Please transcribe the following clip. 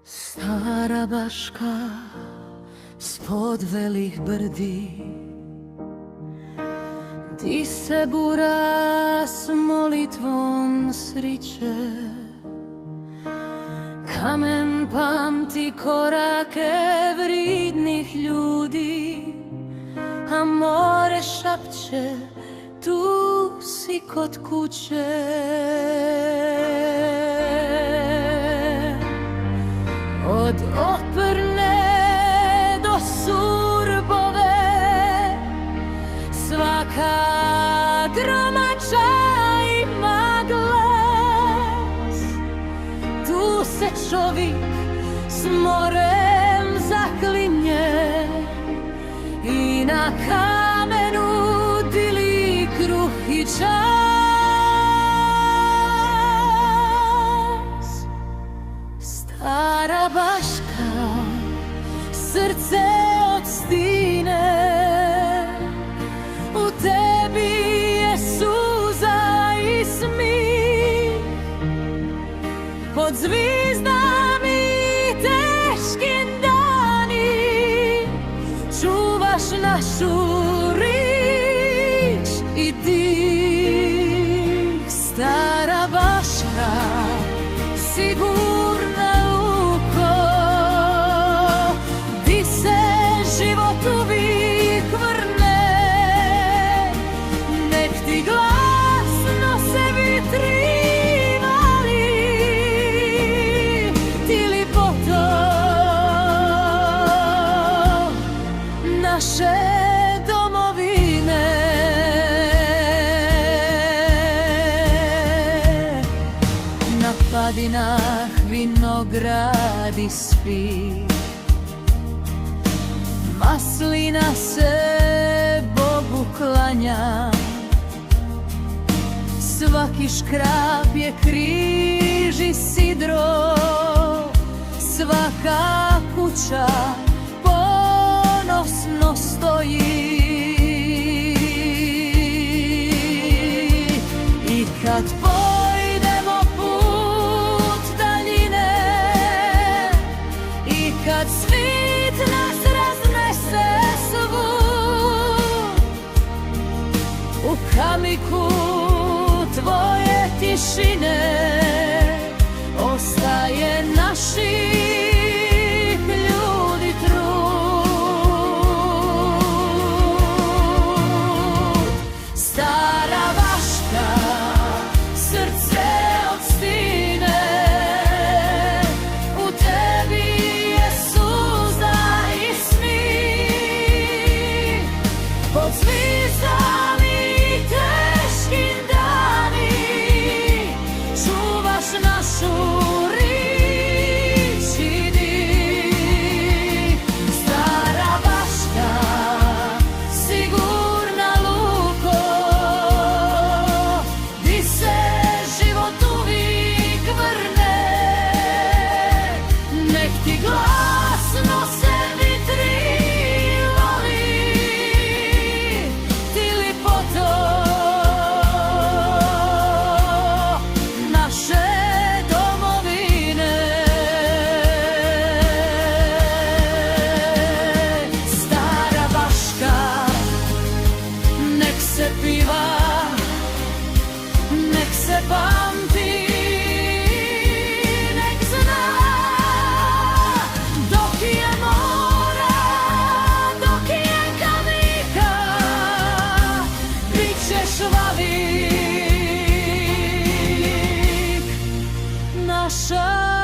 Stara Baška spod velih brdi, di se bura s molitvom sriče. Kamen pamti korake vridnih ljudi, a more šapće tu si kod kuće. Od Oprne do Surbove svaka gromača ima glas. Tu se čovjek s morem zaklinje i na kamenu dili kruh i čas. Stara Baška, srce od stine, u tebi je suza i smih. Pod zvizdami i teškim dani čuvaš našu rič i dih. Stara Baška, sigurna luko, di se život uvijek vrne. Nek ti glasno se vitri vali, ti lipoto naše domovine. Na padinah vinogradi spi, maslina se Bogu klanja. Svaki škrap je križ i sidro, svaka kuća ponosno stoji. I kad pojdemo put daljine, i kad svit nas raznese svud, u kamiku tvoje tišine ostaje naših ljudi trud. Stara Baška, srce od stine, u tebi je suza i smih. Pod zvizdami i teškim dani čuvaš našu rič i dih. Stara Baška, sigurna luko, di se život uvijek vrne. Nek ti glasno se vitri vali, ti lipoto naše domovine. Stara Baška, nek se piva, nek se pamti, nek zna. Dok je mora, dok je kamika, bit ćeš vavik naša